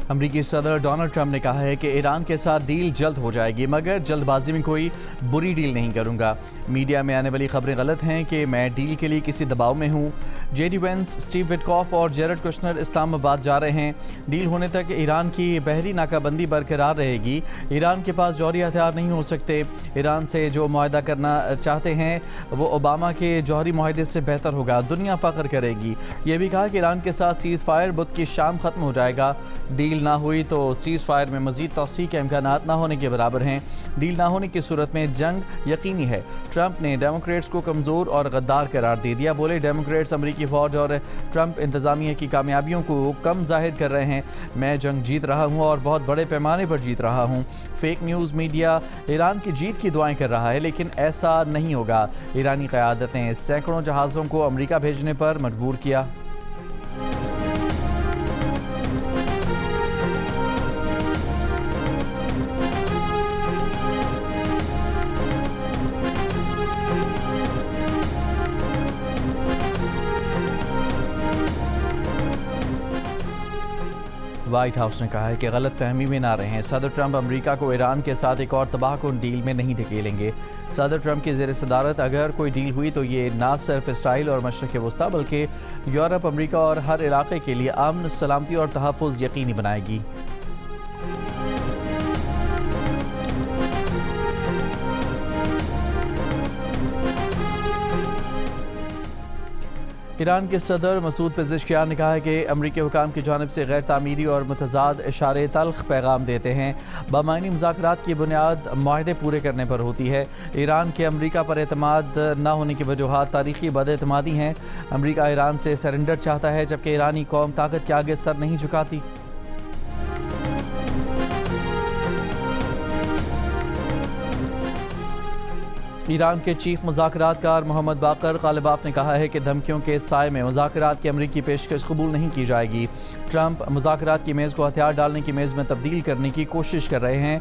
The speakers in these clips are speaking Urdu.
امریکی صدر ڈونلڈ ٹرمپ نے کہا ہے کہ ایران کے ساتھ ڈیل جلد ہو جائے گی مگر جلد بازی میں کوئی بری ڈیل نہیں کروں گا۔ میڈیا میں آنے والی خبریں غلط ہیں کہ میں ڈیل کے لیے کسی دباؤ میں ہوں۔ جے ڈی وینس، اسٹیو وٹکاف اور جیرڈ کشنر اسلام آباد جا رہے ہیں۔ ڈیل ہونے تک ایران کی بحری ناکہ بندی برقرار رہے گی۔ ایران کے پاس جوہری ہتھیار نہیں ہو سکتے۔ ایران سے جو معاہدہ کرنا چاہتے ہیں وہ اوباما کے جوہری معاہدے سے بہتر ہوگا، دنیا فخر کرے گی۔ یہ بھی کہا کہ ایران کے ساتھ سیز فائر بدھ کی شام ختم ہو جائے گا۔ ڈیل نہ ہوئی تو سیز فائر میں مزید توسیع کے امکانات نہ ہونے کے برابر ہیں۔ ڈیل نہ ہونے کی صورت میں جنگ یقینی ہے۔ ٹرمپ نے ڈیموکریٹس کو کمزور اور غدار قرار دے دیا۔ بولے ڈیموکریٹس امریکی فوج اور ٹرمپ انتظامیہ کی کامیابیوں کو کم ظاہر کر رہے ہیں۔ میں جنگ جیت رہا ہوں اور بہت بڑے پیمانے پر جیت رہا ہوں۔ فیک نیوز میڈیا ایران کی جیت کی دعائیں کر رہا ہے لیکن ایسا نہیں ہوگا۔ ایرانی قیادت نے سینکڑوں جہازوں کو امریکہ بھیجنے پر مجبور کیا۔ وائٹ ہاؤس نے کہا ہے کہ غلط فہمی میں نہ رہیں۔ صدر ٹرمپ امریکہ کو ایران کے ساتھ ایک اور تباہ کن ڈیل میں نہیں دھکیلیں گے۔ صدر ٹرمپ کی زیر صدارت اگر کوئی ڈیل ہوئی تو یہ نہ صرف اسرائیل اور مشرق وسطیٰ بلکہ یورپ، امریکہ اور ہر علاقے کے لیے امن، سلامتی اور تحفظ یقینی بنائے گی۔ ایران کے صدر مسعود پزشکیان نے کہا ہے کہ امریکی حکام کی جانب سے غیر تعمیری اور متضاد اشارے تلخ پیغام دیتے ہیں۔ بامعنی مذاکرات کی بنیاد معاہدے پورے کرنے پر ہوتی ہے۔ ایران کے امریکہ پر اعتماد نہ ہونے کی وجوہات تاریخی بد اعتمادی ہیں۔ امریکہ ایران سے سرنڈر چاہتا ہے جبکہ ایرانی قوم طاقت کے آگے سر نہیں جھکاتی۔ ایران کے چیف مذاکرات کار محمد باقر غالباف نے کہا ہے کہ دھمکیوں کے سائے میں مذاکرات کی امریکی پیشکش قبول نہیں کی جائے گی۔ ٹرمپ مذاکرات کی میز کو ہتھیار ڈالنے کی میز میں تبدیل کرنے کی کوشش کر رہے ہیں۔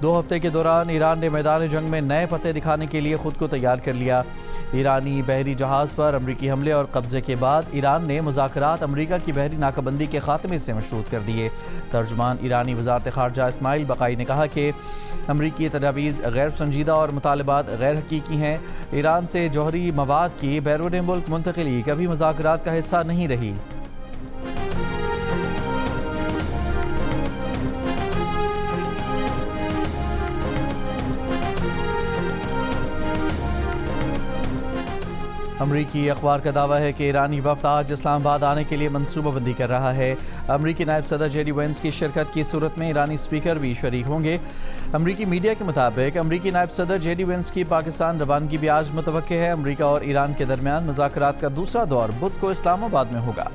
2 ہفتے کے دوران ایران نے میدان جنگ میں نئے پتے دکھانے کے لیے خود کو تیار کر لیا۔ ایرانی بحری جہاز پر امریکی حملے اور قبضے کے بعد ایران نے مذاکرات امریکہ کی بحری ناکہ بندی کے خاتمے سے مشروط کر دیے۔ ترجمان ایرانی وزارت خارجہ اسماعیل بقائی نے کہا کہ امریکی تجاویز غیر سنجیدہ اور مطالبات غیر حقیقی ہیں۔ ایران سے جوہری مواد کی بیرون ملک منتقلی کبھی مذاکرات کا حصہ نہیں رہی۔ امریکی اخبار کا دعویٰ ہے کہ ایرانی وفد آج اسلام آباد آنے کے لیے منصوبہ بندی کر رہا ہے۔ امریکی نائب صدر جے ڈی وینس کی شرکت کی صورت میں ایرانی اسپیکر بھی شریک ہوں گے۔ امریکی میڈیا کے مطابق امریکی نائب صدر جے ڈی وینس کی پاکستان روانگی بھی آج متوقع ہے۔ امریکہ اور ایران کے درمیان مذاکرات کا دوسرا دور بدھ کو اسلام آباد میں ہوگا۔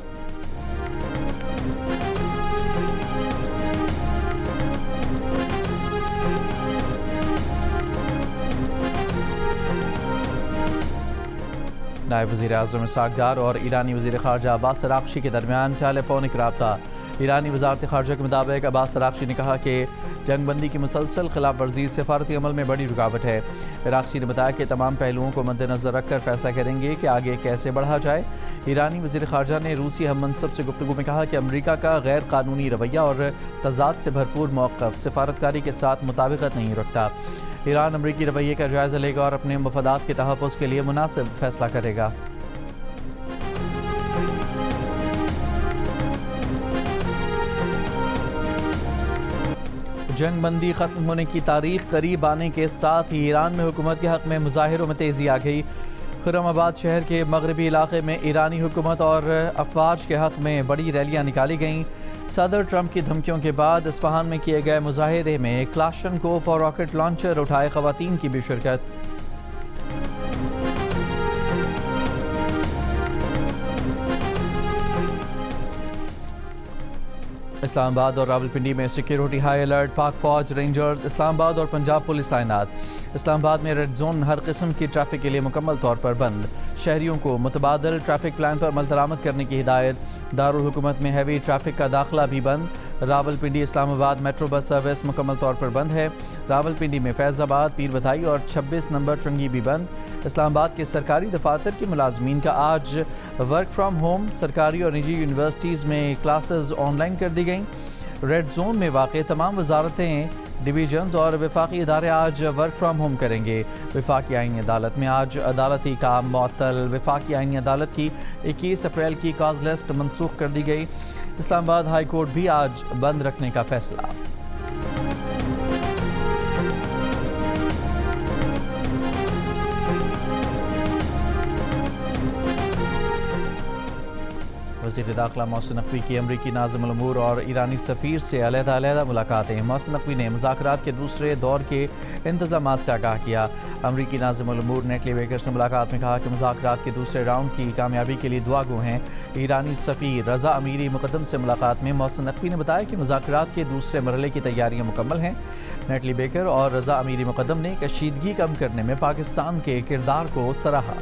نائب وزیر اعظم اسحاق ڈار اور ایرانی وزیر خارجہ عباس اراغچی کے درمیان ٹیلی فونک رابطہ۔ ایرانی وزارت خارجہ کے مطابق عباس اراغچی نے کہا کہ جنگ بندی کی مسلسل خلاف ورزی سفارتی عمل میں بڑی رکاوٹ ہے۔ اراغچی نے بتایا کہ تمام پہلوؤں کو مد نظر رکھ کر فیصلہ کریں گے کہ آگے کیسے بڑھا جائے۔ ایرانی وزیر خارجہ نے روسی ہم منصب سے گفتگو میں کہا کہ امریکہ کا غیر قانونی رویہ اور تضاد سے بھرپور موقف سفارتکاری کے ساتھ مطابقت نہیں رکھتا۔ ایران امریکی رویے کا جائزہ لے گا اور اپنے مفادات کے تحفظ کے لیے مناسب فیصلہ کرے گا۔ جنگ بندی ختم ہونے کی تاریخ قریب آنے کے ساتھ ہی ایران میں حکومت کے حق میں مظاہروں میں تیزی آ گئی۔ خرم آباد شہر کے مغربی علاقے میں ایرانی حکومت اور افواج کے حق میں بڑی ریلیاں نکالی گئیں۔ صدر ٹرمپ کی دھمکیوں کے بعد اصفہان میں کیے گئے مظاہرے میں کلاشنکوف اور راکٹ لانچر اٹھائے خواتین کی بھی شرکت۔ اسلام آباد اور راولپنڈی میں سیکیورٹی ہائی الرٹ، پاک فوج، رینجرز، اسلام آباد اور پنجاب پولیس تعینات۔ اسلام آباد میں ریڈ زون ہر قسم کی ٹریفک کے لیے مکمل طور پر بند۔ شہریوں کو متبادل ٹریفک پلان پر عمل درآمد کرنے کی ہدایت۔ دارالحکومت میں ہیوی ٹریفک کا داخلہ بھی بند۔ راولپنڈی اسلام آباد میٹرو بس سروس مکمل طور پر بند ہے۔ راولپنڈی میں فیض آباد، پیر بتائی اور 26 نمبر چنگی بھی بند۔ اسلام آباد کے سرکاری دفاتر کے ملازمین کا آج ورک فرام ہوم۔ سرکاری اور نجی یونیورسٹیز میں کلاسز آن لائن کر دی گئیں۔ ریڈ زون میں واقع تمام وزارتیں، ڈویژنز اور وفاقی ادارے آج ورک فرام ہوم کریں گے۔ وفاقی آئینی عدالت میں آج عدالتی کام معطل۔ وفاقی آئینی عدالت کی 21 اپریل کی کاز لسٹ منسوخ کر دی گئی۔ اسلام آباد ہائی کورٹ بھی آج بند رکھنے کا فیصلہ۔ وزیر داخلہ محسن نقوی کی امریکی ناظم الامور اور ایرانی سفیر سے علیحدہ ملاقاتیں۔ محسن نقوی نے مذاکرات کے دوسرے دور کے انتظامات سے آگاہ کیا۔ امریکی ناظم الامور نیٹلی بیکر سے ملاقات میں کہا کہ مذاکرات کے دوسرے راؤنڈ کی کامیابی کے لیے دعا گو ہیں۔ ایرانی سفیر رضا امیری مقدم سے ملاقات میں محسن نقوی نے بتایا کہ مذاکرات کے دوسرے مرحلے کی تیاریاں مکمل ہیں۔ نیٹلی بیکر اور رضا امیری مقدم نے کشیدگی کم کرنے میں پاکستان کے کردار کو سراہا۔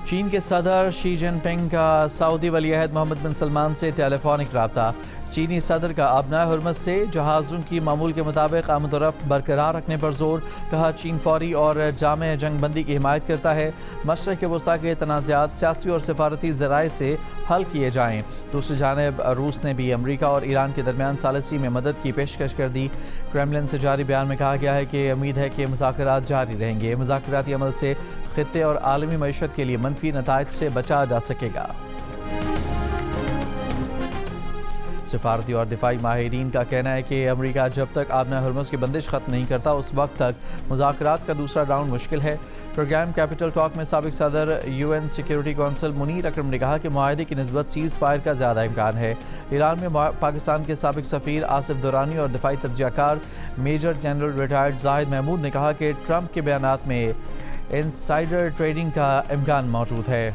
چین کے صدر شی جن پنگ کا سعودی ولی عہد محمد بن سلمان سے ٹیلی فونک رابطہ۔ چینی صدر کا ابنائے حرمت سے جہازوں کی معمول کے مطابق آمد و رفت برقرار رکھنے پر زور۔ کہا چین فوری اور جامع جنگ بندی کی حمایت کرتا ہے۔ مشرق وسطیٰ کے تنازعات سیاسی اور سفارتی ذرائع سے حل کیے جائیں۔ دوسری جانب روس نے بھی امریکہ اور ایران کے درمیان ثالثی میں مدد کی پیشکش کر دی۔ کرملن سے جاری بیان میں کہا گیا ہے کہ امید ہے کہ مذاکرات جاری رہیں گے۔ مذاکراتی عمل سے خطے اور عالمی معیشت کے لیے منفی نتائج سے بچا جا سکے گا۔ سفارتی اور دفاعی ماہرین کا کہنا ہے کہ امریکہ جب تک آبنائے ہرمز کی بندش ختم نہیں کرتا اس وقت تک مذاکرات کا دوسرا راؤنڈ مشکل ہے۔ پروگرام کیپٹل ٹاک میں سابق صدر UN سیکیورٹی کونسل منیر اکرم نے کہا کہ معاہدے کی نسبت سیز فائر کا زیادہ امکان ہے۔ ایران میں پاکستان کے سابق سفیر آصف دورانی اور دفاعی تجزیہ کار میجر جنرل ریٹائرڈ زاہد محمود نے کہا کہ ٹرمپ کے بیانات میں انسائیڈر ٹریڈنگ کا امکان موجود ہے۔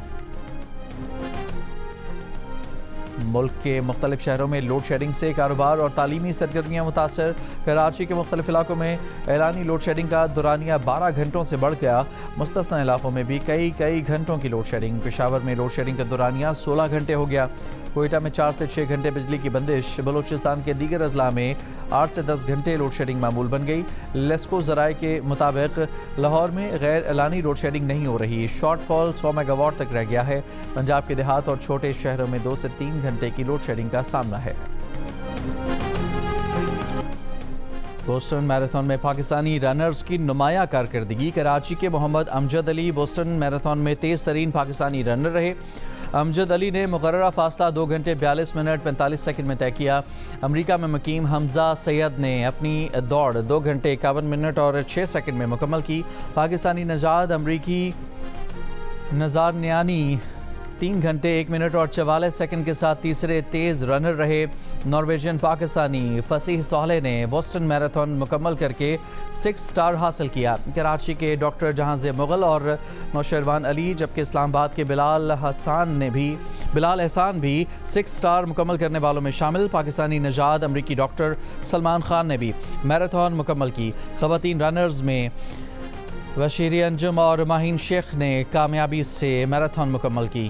ملک کے مختلف شہروں میں لوڈ شیڈنگ سے کاروبار اور تعلیمی سرگرمیاں متاثر۔ کراچی کے مختلف علاقوں میں اعلانی لوڈ شیڈنگ کا دورانیہ 12 گھنٹوں سے بڑھ گیا۔ مستثنی علاقوں میں بھی کئی گھنٹوں کی لوڈ شیڈنگ۔ پشاور میں لوڈ شیڈنگ کا دورانیہ 16 گھنٹے ہو گیا۔ کوئٹہ میں 4 سے 6 گھنٹے بجلی کی بندش۔ بلوچستان کے دیگر اضلاع میں 8 سے 10 گھنٹے لوڈ شیڈنگ معمول بن گئی۔ لیسکو ذرائع کے مطابق لاہور میں غیر اعلانی لوڈ شیڈنگ نہیں ہو رہی۔ شارٹ فال 100 میگا واٹ تک رہ گیا ہے۔ پنجاب کے دیہات اور چھوٹے شہروں میں 2 سے 3 گھنٹے کی لوڈ شیڈنگ کا سامنا ہے۔ بوسٹن میراتھن میں پاکستانی رنرز کی نمایاں کارکردگی۔ کراچی کے محمد امجد علی بوسٹن میراتھن میں تیز ترین پاکستانی رنر رہے۔ امجد علی نے مقررہ فاصلہ 2 گھنٹے 42 منٹ 45 سیکنڈ میں طے کیا۔ امریکہ میں مقیم حمزہ سید نے اپنی دوڑ 2 گھنٹے 51 منٹ اور 6 سیکنڈ میں مکمل کی۔ پاکستانی نژاد امریکی نزارنیانی 3 گھنٹے 1 منٹ اور 44 سیکنڈ کے ساتھ تیسرے تیز رنر رہے۔ نارویجین پاکستانی فصیح صالح نے بوسٹن میراتھن مکمل کر کے 6 سٹار حاصل کیا۔ کراچی کے ڈاکٹر جہاں مغل اور نوشیروان علی جبکہ اسلام آباد کے بلال احسان بھی 6 سٹار مکمل کرنے والوں میں شامل۔ پاکستانی نژاد امریکی ڈاکٹر سلمان خان نے بھی میراتھن مکمل کی۔ خواتین رنرز میں بشیری انجم اور ماہین شیخ نے کامیابی سے میراتھن مکمل کی۔